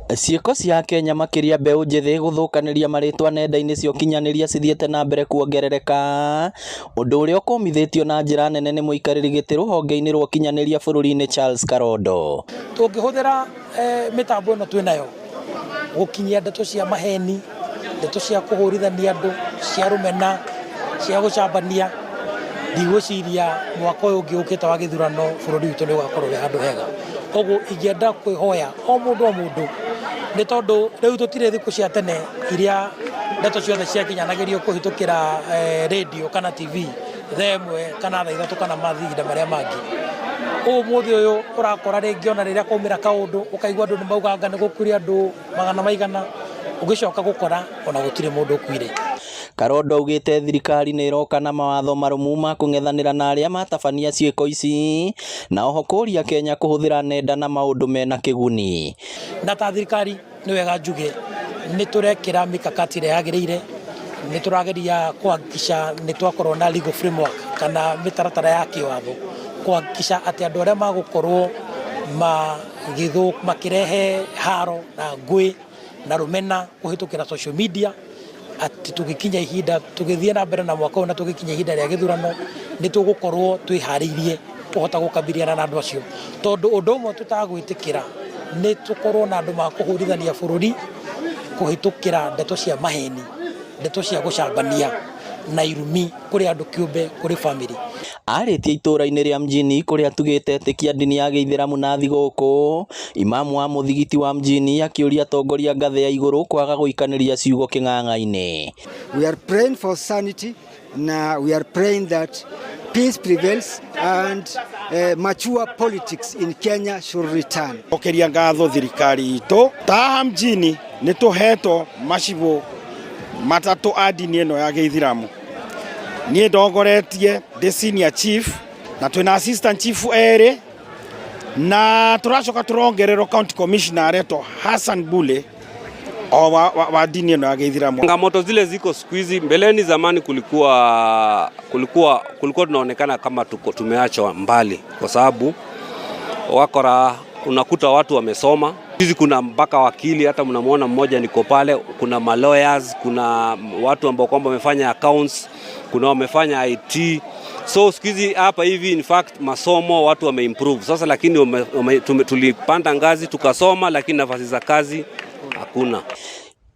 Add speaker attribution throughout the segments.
Speaker 1: Ciĩko cia Kenya makiria mbeũ njĩthĩ gũthũkanĩria marĩtwa nenda-inĩ cia ũkinyanĩria cithiĩte na mbere kuongerereka, ũndũ ũrĩa ũkũmithĩtio na njĩra nene nĩ mũikarĩri gĩtĩ rũhonge-inĩ rwa ũkinyanĩria bũrũri-inĩ Charles Karondo.
Speaker 2: Tũngĩhũthĩra mĩtambo ĩno twĩnayo gũkinyia ndeto cia maheni, ndeto cia kũhũrithania andũ, cia rũmena, cia gũcambania, ndigwĩciria mwaka ũyũ ũngĩ ũkĩte wa gĩthurano bũrũri witũ nĩ ũgakorwo wĩ handũ hega. Koguo ingĩenda kwĩhoya o mũndũ nĩ tondũ rĩu tũtirĩ thikũ cia tene iria ndeto ciothe ciakinyanagĩrio kũhĩtũkĩra radio kana TV thaa ĩmwe kana thaa ithatũ kana mahinda marĩa mangĩ. Ũmũthĩ ũyũ ũrakora rĩngĩ ona rĩrĩa kwaumĩra kaũndũ ũkaigua andũ nĩ mauganga nĩ gũkuire andũ magana maigana, ũgĩcoka gũkora ona gũtirĩ mũndũ ũkuire.
Speaker 1: Karondo augĩte thirikari nĩ ĩroka na mawatho marũmu ma kũng'ethanĩra na arĩa matabania ciĩko ici, na oho kũria Kenya kũhũthĩra nenda na maũndũ mena kĩguni.
Speaker 2: Na ta thirikari nĩ wega njuge nĩ tũrekĩra mikakati ĩrĩa yagĩrĩire, nĩ tũrageria kuhakikisha nĩ twakorwo na legal framework kana mĩtaratara ya kĩwatho kuhakikisha atĩ andũ arĩa magũkorwo makĩrehe haro na ngũĩ na rũmena kũhĩtũkĩra social media, atĩ tũgĩkinya ihinda tũgĩthiĩ na mbere na mwaka ũyũ na tũgĩkinya ihinda rĩa gĩthurano nĩ tũgũkorwo twĩharĩirie kũhota gũkabiliana na andũ acio, tondũ ũndũ ũmwe tũtagwĩtĩkĩra nĩ tũkorwo na andũ makũhũrithania bũrũri kũhĩtũkĩra ndeto cia maheni, ndeto cia gũcambania na irumi kũrĩ andũ kĩũmbe, kũrĩ family.
Speaker 1: Arĩtie itũra-inĩ rĩa Mjini kũrĩa tugĩte etĩkia ndini ya Gĩithĩramu na thigũkũ, imamu wa mũthigiti wa Mjini akĩũria atongoria ngathĩ ya igũrũ kwaga gũikanĩria ciugo kĩng'ang'a-inĩ.
Speaker 3: We are praying for sanity. Now we are praying that peace prevails and mature politics in Kenya should return.
Speaker 4: Okeria ngatho thirikari itũ ta Mjini nĩ tũhetwo macibũ matatũ a ndini ĩno ya Gĩithĩramu. Niĩ ndongoretie the senior chief na twĩna assistant chief erĩ na tũracoka tũrongererwo county commissioner aretwo Hassan Bule wa dini ĩno ya Gĩithĩramu.
Speaker 5: Changamoto zile ziko siku hizi, mbeleni zamani kulikuwa tunaonekana kama tumeachwa mbali, kwa sababu unakuta watu wamesoma. Hizi kuna mpaka wakili, hata mnamuona mmoja niko pale, kuna lawyers, kuna watu ambao kwamba wamefanya accounts, kuna wamefanya IT. So siku hizi hapa hivi in fact masomo watu wameimprove. Sasa lakini tulipanda ngazi tukasoma, lakini nafasi za kazi hakuna.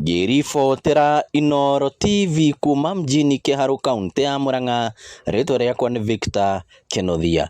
Speaker 1: Ngĩribotera Inooro TV kuma Mjini Kĩharũ kaunti ya Murang'a, rĩtwa rĩakwa nĩ Victor Kenothia.